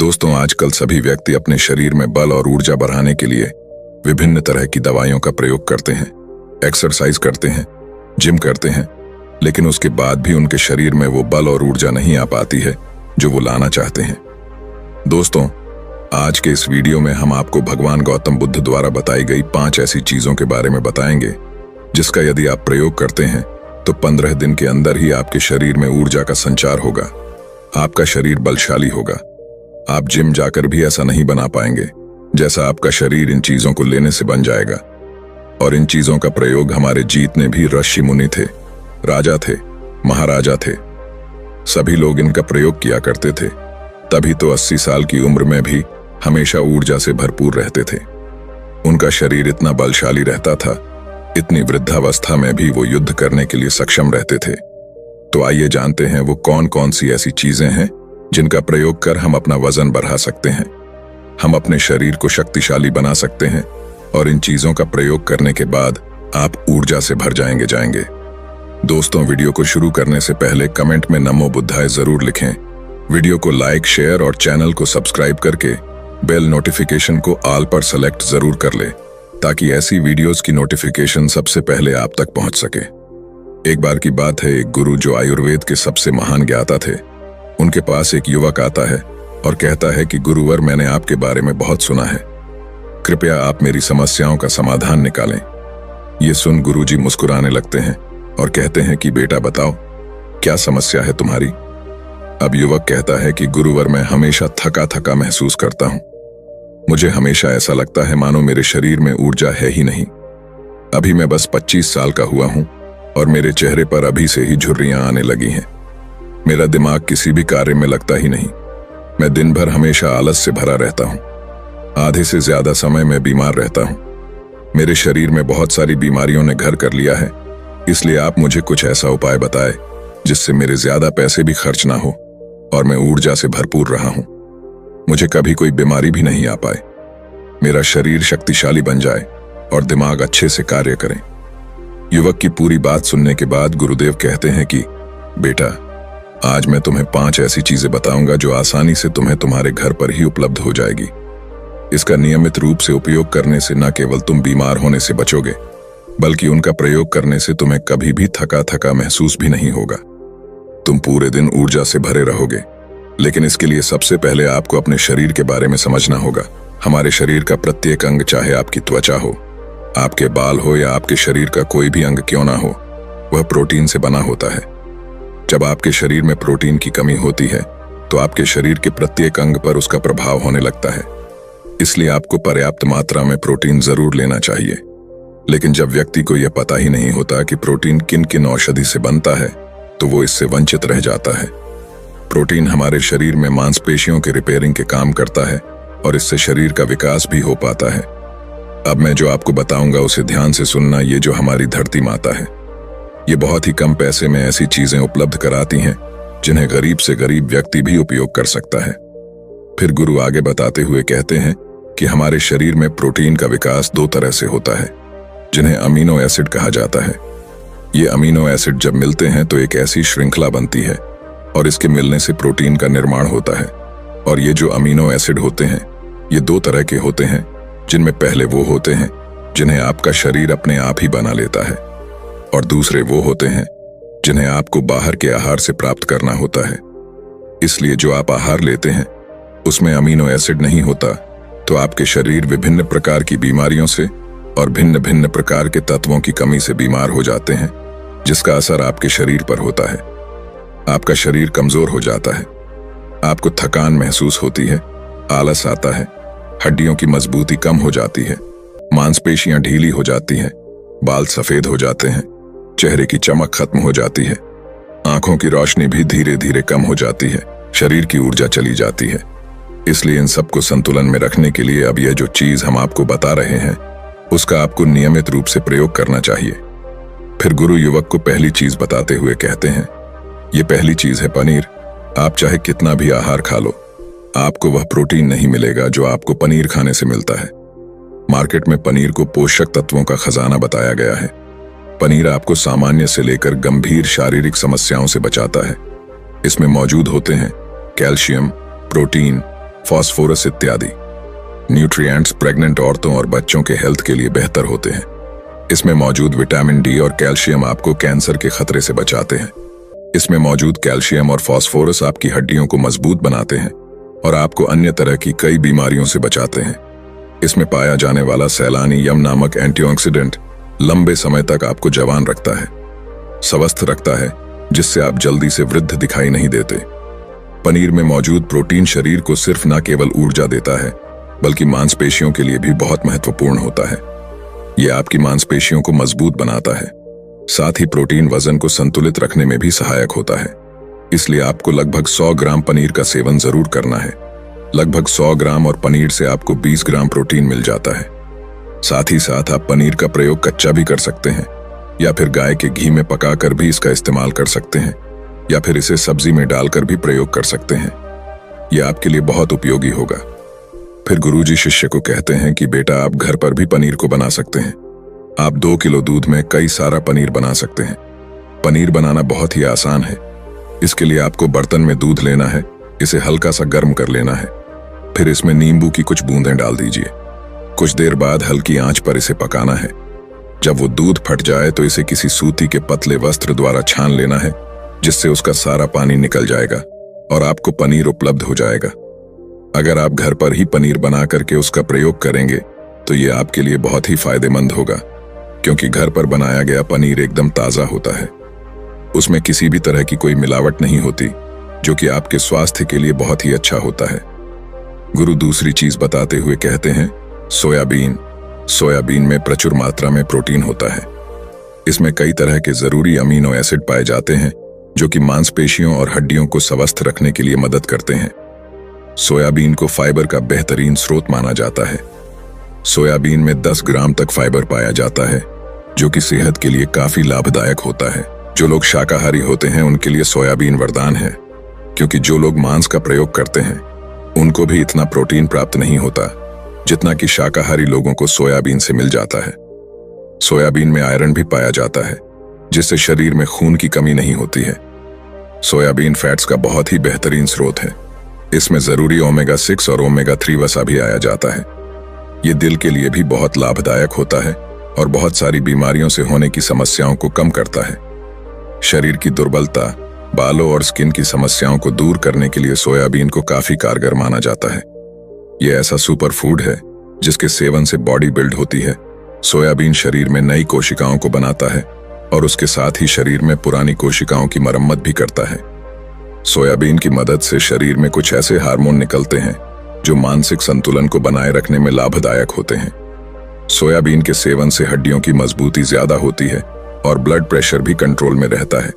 दोस्तों, आजकल सभी व्यक्ति अपने शरीर में बल और ऊर्जा बढ़ाने के लिए विभिन्न तरह की दवाइयों का प्रयोग करते हैं, एक्सरसाइज करते हैं, जिम करते हैं, लेकिन उसके बाद भी उनके शरीर में वो बल और ऊर्जा नहीं आ पाती है जो वो लाना चाहते हैं। दोस्तों, आज के इस वीडियो में हम आपको भगवान गौतम बुद्ध द्वारा बताई गई 5 ऐसी चीजों के बारे में बताएंगे जिसका यदि आप प्रयोग करते हैं तो 15 दिन के अंदर ही आपके शरीर में ऊर्जा का संचार होगा, आपका शरीर बलशाली होगा। आप जिम जाकर भी ऐसा नहीं बना पाएंगे जैसा आपका शरीर इन चीजों को लेने से बन जाएगा। और इन चीजों का प्रयोग हमारे जीतने भी ऋषि मुनि थे, राजा थे, महाराजा थे, सभी लोग इनका प्रयोग किया करते थे। तभी तो 80 साल की उम्र में भी हमेशा ऊर्जा से भरपूर रहते थे। उनका शरीर इतना बलशाली रहता था, इतनी वृद्धावस्था में भी वो युद्ध करने के लिए सक्षम रहते थे। तो आइए जानते हैं वो कौन कौन सी ऐसी चीजें हैं जिनका प्रयोग कर हम अपना वजन बढ़ा सकते हैं, हम अपने शरीर को शक्तिशाली बना सकते हैं और इन चीजों का प्रयोग करने के बाद आप ऊर्जा से भर जाएंगे। दोस्तों, वीडियो को शुरू करने से पहले कमेंट में नमो बुद्धाय जरूर लिखें। वीडियो को लाइक, शेयर और चैनल को सब्सक्राइब करके बेल नोटिफिकेशन को ऑल पर सेलेक्ट जरूर कर ले ताकि ऐसी वीडियोस की नोटिफिकेशन सबसे पहले आप तक पहुंच सके। एक बार की बात है, एक गुरु जो आयुर्वेद के सबसे महान ज्ञाता थे, उनके पास एक युवक आता है और कहता है कि गुरुवर, मैंने आपके बारे में बहुत सुना है, कृपया आप मेरी समस्याओं का समाधान निकालें। ये सुन गुरुजी मुस्कुराने लगते हैं और कहते हैं कि बेटा बताओ, क्या समस्या है तुम्हारी। अब युवक कहता है कि गुरुवर, मैं हमेशा थका थका महसूस करता हूं। मुझे हमेशा ऐसा लगता है मानो मेरे शरीर में ऊर्जा है ही नहीं। अभी मैं बस 25 साल का हुआ हूं और मेरे चेहरे पर अभी से ही झुर्रियां आने लगी हैं। मेरा दिमाग किसी भी कार्य में लगता ही नहीं। मैं दिन भर हमेशा आलस से भरा रहता हूं। आधे से ज्यादा समय मैं बीमार रहता हूं। मेरे शरीर में बहुत सारी बीमारियों ने घर कर लिया है, इसलिए आप मुझे कुछ ऐसा उपाय बताएं जिससे मेरे ज्यादा पैसे भी खर्च ना हो और मैं ऊर्जा से भरपूर रहा हूं। मुझे कभी कोई बीमारी भी नहीं आ पाए, मेरा शरीर शक्तिशाली बन जाए और दिमाग अच्छे से कार्य करे। युवक की पूरी बात सुनने के बाद गुरुदेव कहते हैं कि बेटा, आज मैं तुम्हें 5 ऐसी चीजें बताऊंगा जो आसानी से तुम्हें तुम्हारे घर पर ही उपलब्ध हो जाएगी। इसका नियमित रूप से उपयोग करने से न केवल तुम बीमार होने से बचोगे, बल्कि उनका प्रयोग करने से तुम्हें कभी भी थका थका महसूस भी नहीं होगा। तुम पूरे दिन ऊर्जा से भरे रहोगे। लेकिन इसके लिए सबसे पहले आपको अपने शरीर के बारे में समझना होगा। हमारे शरीर का प्रत्येक अंग, चाहे आपकी त्वचा हो, आपके बाल हो या आपके शरीर का कोई भी अंग क्यों ना हो, वह प्रोटीन से बना होता है। जब आपके शरीर में प्रोटीन की कमी होती है तो आपके शरीर के प्रत्येक अंग पर उसका प्रभाव होने लगता है। इसलिए आपको पर्याप्त मात्रा में प्रोटीन जरूर लेना चाहिए। लेकिन जब व्यक्ति को यह पता ही नहीं होता कि प्रोटीन किन किन औषधि से बनता है तो वो इससे वंचित रह जाता है। प्रोटीन हमारे शरीर में मांसपेशियों के रिपेयरिंग के काम करता है और इससे शरीर का विकास भी हो पाता है। अब मैं जो आपको बताऊंगा उसे ध्यान से सुनना। ये जो हमारी धरती माता है, ये बहुत ही कम पैसे में ऐसी चीजें उपलब्ध कराती हैं जिन्हें गरीब से गरीब व्यक्ति भी उपयोग कर सकता है। फिर गुरु आगे बताते हुए कहते हैं कि हमारे शरीर में प्रोटीन का विकास 2 तरह से होता है, जिन्हें अमीनो एसिड कहा जाता है। ये अमीनो एसिड जब मिलते हैं तो एक ऐसी श्रृंखला बनती है और इसके मिलने से प्रोटीन का निर्माण होता है। और ये जो अमीनो एसिड होते हैं, ये 2 तरह के होते हैं, जिनमें पहले वो होते हैं जिन्हें आपका शरीर अपने आप ही बना लेता है और दूसरे वो होते हैं जिन्हें आपको बाहर के आहार से प्राप्त करना होता है। इसलिए जो आप आहार लेते हैं उसमें अमीनो एसिड नहीं होता तो आपके शरीर विभिन्न प्रकार की बीमारियों से और भिन्न भिन्न प्रकार के तत्वों की कमी से बीमार हो जाते हैं, जिसका असर आपके शरीर पर होता है। आपका शरीर कमजोर हो जाता है, आपको थकान महसूस होती है, आलस आता है, हड्डियों की मजबूती कम हो जाती है, मांसपेशियां ढीली हो जाती हैं, बाल सफेद हो जाते हैं, चेहरे की चमक खत्म हो जाती है, आंखों की रोशनी भी धीरे धीरे कम हो जाती है, शरीर की ऊर्जा चली जाती है। इसलिए इन सबको संतुलन में रखने के लिए अब यह जो चीज हम आपको बता रहे हैं उसका आपको नियमित रूप से प्रयोग करना चाहिए। फिर गुरु युवक को पहली चीज बताते हुए कहते हैं, ये पहली चीज है पनीर। आप चाहे कितना भी आहार खा लो, आपको वह प्रोटीन नहीं मिलेगा जो आपको पनीर खाने से मिलता है। मार्केट में पनीर को पोषक तत्वों का खजाना बताया गया है। पनीर आपको सामान्य से लेकर गंभीर शारीरिक समस्याओं से बचाता है। इसमें मौजूद होते हैं कैल्शियम, प्रोटीन, फॉस्फोरस इत्यादि। न्यूट्रिएंट्स प्रेग्नेंट औरतों और बच्चों के हेल्थ के लिए बेहतर होते हैं। इसमें मौजूद विटामिन डी और कैल्शियम आपको कैंसर के खतरे से बचाते हैं। इसमें मौजूद कैल्शियम और फॉस्फोरस आपकी हड्डियों को मजबूत बनाते हैं और आपको अन्य तरह की कई बीमारियों से बचाते हैं। इसमें पाया जाने वाला सैलानी यम नामक एंटीऑक्सीडेंट लंबे समय तक आपको जवान रखता है, स्वस्थ रखता है, जिससे आप जल्दी से वृद्ध दिखाई नहीं देते। पनीर में मौजूद प्रोटीन शरीर को सिर्फ न केवल ऊर्जा देता है बल्कि मांसपेशियों के लिए भी बहुत महत्वपूर्ण होता है। यह आपकी मांसपेशियों को मजबूत बनाता है। साथ ही प्रोटीन वजन को संतुलित रखने में भी सहायक होता है। इसलिए आपको लगभग 100 ग्राम पनीर का सेवन जरूर करना है। लगभग 100 ग्राम और पनीर से आपको 20 ग्राम प्रोटीन मिल जाता है। साथ ही साथ आप पनीर का प्रयोग कच्चा भी कर सकते हैं या फिर गाय के घी में पकाकर भी इसका इस्तेमाल कर सकते हैं या फिर इसे सब्जी में डालकर भी प्रयोग कर सकते हैं। यह आपके लिए बहुत उपयोगी होगा। फिर गुरुजी शिष्य को कहते हैं कि बेटा, आप घर पर भी पनीर को बना सकते हैं। आप 2 किलो दूध में कई सारा पनीर बना सकते हैं। पनीर बनाना बहुत ही आसान है। इसके लिए आपको बर्तन में दूध लेना है, इसे हल्का सा गर्म कर लेना है, फिर इसमें नींबू की कुछ बूंदें डाल दीजिए। कुछ देर बाद हल्की आंच पर इसे पकाना है। जब वो दूध फट जाए तो इसे किसी सूती के पतले वस्त्र द्वारा छान लेना है, जिससे उसका सारा पानी निकल जाएगा और आपको पनीर उपलब्ध हो जाएगा। अगर आप घर पर ही पनीर बना करके उसका प्रयोग करेंगे तो ये आपके लिए बहुत ही फायदेमंद होगा, क्योंकि घर पर बनाया गया पनीर एकदम ताजा होता है। उसमें किसी भी तरह की कोई मिलावट नहीं होती, जो कि आपके स्वास्थ्य के लिए बहुत ही अच्छा होता है। गुरु दूसरी चीज बताते हुए कहते हैं, सोयाबीन। सोयाबीन में प्रचुर मात्रा में प्रोटीन होता है। इसमें कई तरह के जरूरी अमीनो एसिड पाए जाते हैं, जो कि मांसपेशियों और हड्डियों को स्वस्थ रखने के लिए मदद करते हैं। सोयाबीन को फाइबर का बेहतरीन स्रोत माना जाता है। सोयाबीन में 10 ग्राम तक फाइबर पाया जाता है, जो कि सेहत के लिए काफी लाभदायक होता है। जो लोग शाकाहारी होते हैं उनके लिए सोयाबीन वरदान है, क्योंकि जो लोग मांस का प्रयोग करते हैं उनको भी इतना प्रोटीन प्राप्त नहीं होता जितना कि शाकाहारी लोगों को सोयाबीन से मिल जाता है। सोयाबीन में आयरन भी पाया जाता है, जिससे शरीर में खून की कमी नहीं होती है। सोयाबीन फैट्स का बहुत ही बेहतरीन स्रोत है। इसमें जरूरी ओमेगा 6 और ओमेगा 3 वसा भी आया जाता है। ये दिल के लिए भी बहुत लाभदायक होता है और बहुत सारी बीमारियों से होने की समस्याओं को कम करता है। शरीर की दुर्बलता, बालों और स्किन की समस्याओं को दूर करने के लिए सोयाबीन को काफी कारगर माना जाता है। यह ऐसा सुपर फूड है जिसके सेवन से बॉडी बिल्ड होती है। सोयाबीन शरीर में नई कोशिकाओं को बनाता है और उसके साथ ही शरीर में पुरानी कोशिकाओं की मरम्मत भी करता है। सोयाबीन की मदद से शरीर में कुछ ऐसे हार्मोन निकलते हैं जो मानसिक संतुलन को बनाए रखने में लाभदायक होते हैं। सोयाबीन के सेवन से हड्डियों की मजबूती ज्यादा होती है और ब्लड प्रेशर भी कंट्रोल में रहता है।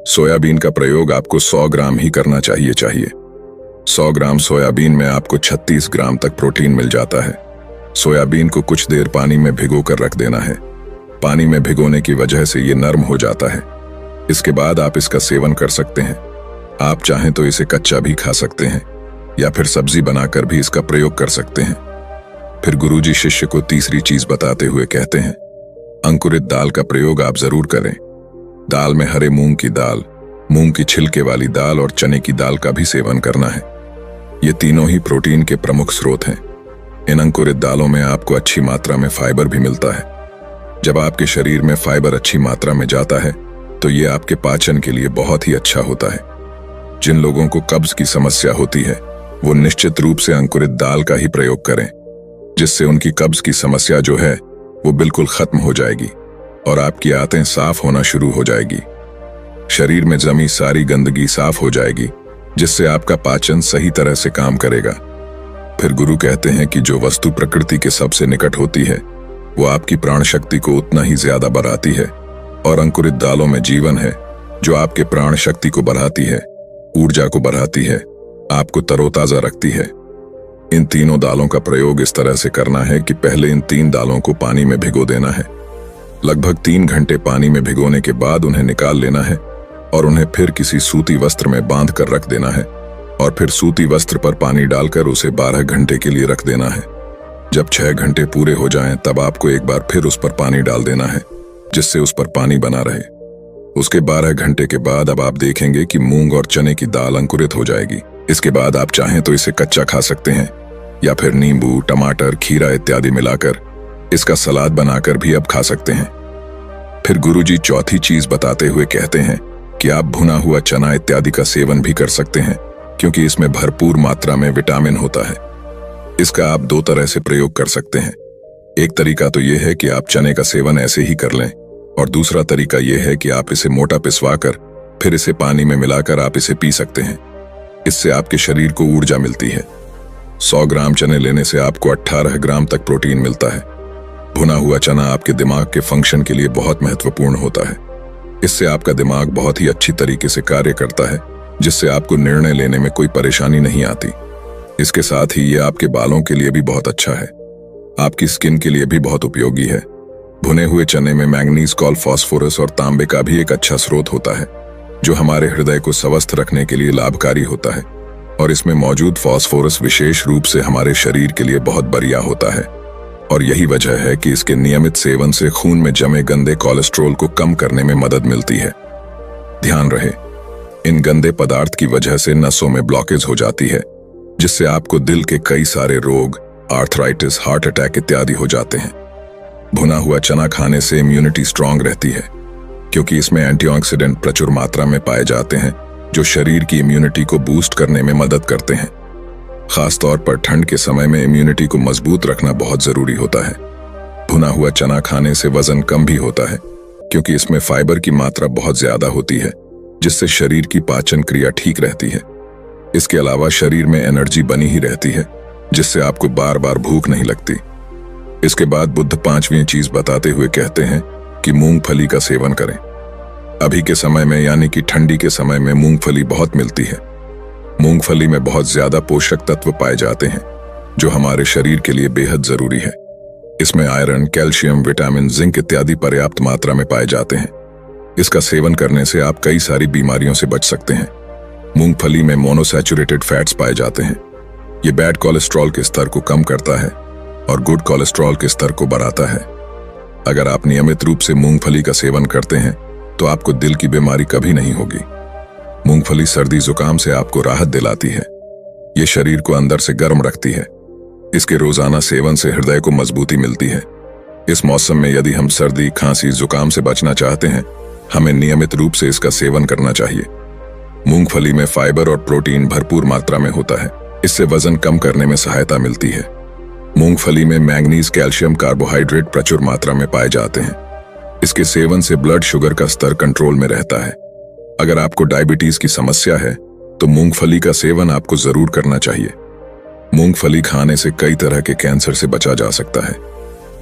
सोयाबीन का प्रयोग आपको 100 ग्राम ही करना चाहिए। 100 ग्राम सोयाबीन में आपको 36 ग्राम तक प्रोटीन मिल जाता है। सोयाबीन को कुछ देर पानी में भिगो कर रख देना है। पानी में भिगोने की वजह से ये नरम हो जाता है। इसके बाद आप इसका सेवन कर सकते हैं। आप चाहें तो इसे कच्चा भी खा सकते हैं या फिर सब्जी बनाकर भी इसका प्रयोग कर सकते हैं। फिर गुरुजी शिष्य को तीसरी चीज बताते हुए कहते हैं, अंकुरित दाल का प्रयोग आप जरूर करें। दाल में हरे मूंग की दाल, मूंग की छिलके वाली दाल और चने की दाल का भी सेवन करना है। ये तीनों ही प्रोटीन के प्रमुख स्रोत हैं। इन अंकुरित दालों में आपको अच्छी मात्रा में फाइबर भी मिलता है। जब आपके शरीर में फाइबर अच्छी मात्रा में जाता है तो ये आपके पाचन के लिए बहुत ही अच्छा होता है। जिन लोगों को कब्ज की समस्या होती है वो निश्चित रूप से अंकुरित दाल का ही प्रयोग करें, जिससे उनकी कब्ज की समस्या जो है वो बिल्कुल खत्म हो जाएगी और आपकी आंतें साफ होना शुरू हो जाएगी। शरीर में जमी सारी गंदगी साफ हो जाएगी, जिससे आपका पाचन सही तरह से काम करेगा। फिर गुरु कहते हैं कि जो वस्तु प्रकृति के सबसे निकट होती है वो आपकी प्राण शक्ति को उतना ही ज्यादा बढ़ाती है, और अंकुरित दालों में जीवन है जो आपके प्राण शक्ति को बढ़ाती है, ऊर्जा को बढ़ाती है, आपको तरोताजा रखती है। इन तीनों दालों का प्रयोग इस तरह से करना है कि पहले इन 3 दालों को पानी में भिगो देना है। लगभग 3 घंटे पानी में भिगोने के बाद उन्हें निकाल लेना है और उन्हें फिर किसी सूती वस्त्र में बांध कर रख देना है, और फिर सूती वस्त्र पर पानी डालकर उसे 12 घंटे के लिए रख देना है। जब 6 घंटे पूरे हो जाएं, तब आपको एक बार फिर उस पर पानी डाल देना है, जिससे उस पर पानी बना रहे। उसके 12 घंटे के बाद अब आप देखेंगे कि मूंग और चने की दाल अंकुरित हो जाएगी। इसके बाद आप चाहें तो इसे कच्चा खा सकते हैं या फिर नींबू, टमाटर, खीरा इत्यादि मिलाकर इसका सलाद बनाकर भी आप खा सकते हैं। फिर गुरुजी चौथी चीज बताते हुए कहते हैं कि आप भुना हुआ चना इत्यादि का सेवन भी कर सकते हैं, क्योंकि इसमें भरपूर मात्रा में विटामिन होता है। इसका आप दो तरह से प्रयोग कर सकते हैं। एक तरीका तो यह है कि आप चने का सेवन ऐसे ही कर लें, और दूसरा तरीका यह है कि आप इसे मोटा पिसवा कर फिर इसे पानी में मिलाकर आप इसे पी सकते हैं। इससे आपके शरीर को ऊर्जा मिलती है। 100 ग्राम चने लेने से आपको 18 ग्राम तक प्रोटीन मिलता है। भुना हुआ चना आपके दिमाग के फंक्शन के लिए बहुत महत्वपूर्ण होता है। इससे आपका दिमाग बहुत ही अच्छी तरीके से कार्य करता है, जिससे आपको निर्णय लेने में कोई परेशानी नहीं आती। इसके साथ ही ये आपके बालों के लिए भी बहुत अच्छा है। आपकी स्किन के लिए भी बहुत उपयोगी है। भुने हुए चने में मैंगनीज, कॉल, फास्फोरस और तांबे का भी एक अच्छा स्रोत होता है, जो हमारे हृदय को स्वस्थ रखने के लिए लाभकारी होता है। और इसमें मौजूद फास्फोरस विशेष रूप से हमारे शरीर के लिए बहुत बढ़िया होता है। और यही वजह है कि इसके नियमित सेवन से खून में जमे गंदे कोलेस्ट्रॉल को कम करने में मदद मिलती है। ध्यान रहे, इन गंदे पदार्थ की वजह से नसों में ब्लॉकेज हो जाती है, जिससे आपको दिल के कई सारे रोग, आर्थराइटिस, हार्ट अटैक इत्यादि हो जाते हैं। भुना हुआ चना खाने से इम्यूनिटी स्ट्रांग रहती है, क्योंकि इसमें एंटीऑक्सीडेंट प्रचुर मात्रा में पाए जाते हैं, जो शरीर की इम्यूनिटी को बूस्ट करने में मदद करते हैं। खासतौर पर ठंड के समय में इम्यूनिटी को मजबूत रखना बहुत जरूरी होता है। भुना हुआ चना खाने से वजन कम भी होता है, क्योंकि इसमें फाइबर की मात्रा बहुत ज्यादा होती है, जिससे शरीर की पाचन क्रिया ठीक रहती है। इसके अलावा शरीर में एनर्जी बनी ही रहती है, जिससे आपको बार बार भूख नहीं लगती। इसके बाद बुद्ध 5वीं चीज बताते हुए कहते हैं कि मूंगफली का सेवन करें। अभी के समय में यानी कि ठंडी के समय में मूंगफली बहुत मिलती है। मूंगफली में बहुत ज्यादा पोषक तत्व पाए जाते हैं, जो हमारे शरीर के लिए बेहद जरूरी है। इसमें आयरन, कैल्शियम, विटामिन, जिंक इत्यादि पर्याप्त मात्रा में पाए जाते हैं। इसका सेवन करने से आप कई सारी बीमारियों से बच सकते हैं। मूंगफली में मोनोसैचुरेटेड फैट्स पाए जाते हैं। ये बैड कोलेस्ट्रॉल के स्तर को कम करता है और गुड कोलेस्ट्रॉल के स्तर को बढ़ाता है। अगर आप नियमित रूप से मूंगफली का सेवन करते हैं तो आपको दिल की बीमारी कभी नहीं होगी। मूंगफली सर्दी जुकाम से आपको राहत दिलाती है। ये शरीर को अंदर से गर्म रखती है। इसके रोजाना सेवन से हृदय को मजबूती मिलती है। इस मौसम में यदि हम सर्दी, खांसी, जुकाम से बचना चाहते हैं, हमें नियमित रूप से इसका सेवन करना चाहिए। मूंगफली में फाइबर और प्रोटीन भरपूर मात्रा में होता है। इससे वजन कम करने में सहायता मिलती है। मूंगफली में मैंगनीज, कैल्शियम, कार्बोहाइड्रेट प्रचुर मात्रा में पाए जाते हैं। इसके सेवन से ब्लड शुगर का स्तर कंट्रोल में रहता है। अगर आपको डायबिटीज की समस्या है तो मूंगफली का सेवन आपको जरूर करना चाहिए। मूंगफली खाने से कई तरह के कैंसर से बचा जा सकता है।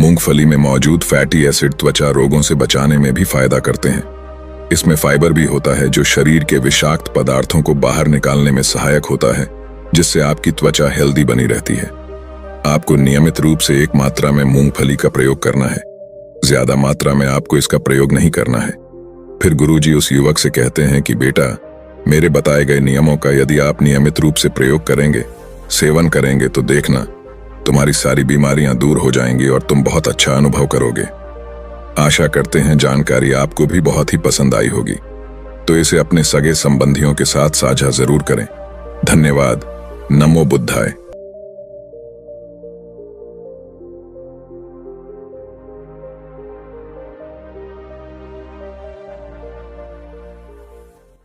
मूंगफली में मौजूद फैटी एसिड त्वचा रोगों से बचाने में भी फायदा करते हैं। इसमें फाइबर भी होता है, जो शरीर के विषाक्त पदार्थों को बाहर निकालने में सहायक होता है, जिससे आपकी त्वचा हेल्दी बनी रहती है। आपको नियमित रूप से एक मात्रा में मूंगफली का प्रयोग करना है। ज्यादा मात्रा में आपको इसका प्रयोग नहीं करना है। फिर गुरुजी उस युवक से कहते हैं कि बेटा, मेरे बताए गए नियमों का यदि आप नियमित रूप से प्रयोग करेंगे, सेवन करेंगे, तो देखना तुम्हारी सारी बीमारियां दूर हो जाएंगी और तुम बहुत अच्छा अनुभव करोगे। आशा करते हैं जानकारी आपको भी बहुत ही पसंद आई होगी, तो इसे अपने सगे संबंधियों के साथ साझा जरूर करें। धन्यवाद। नमो बुद्धाय।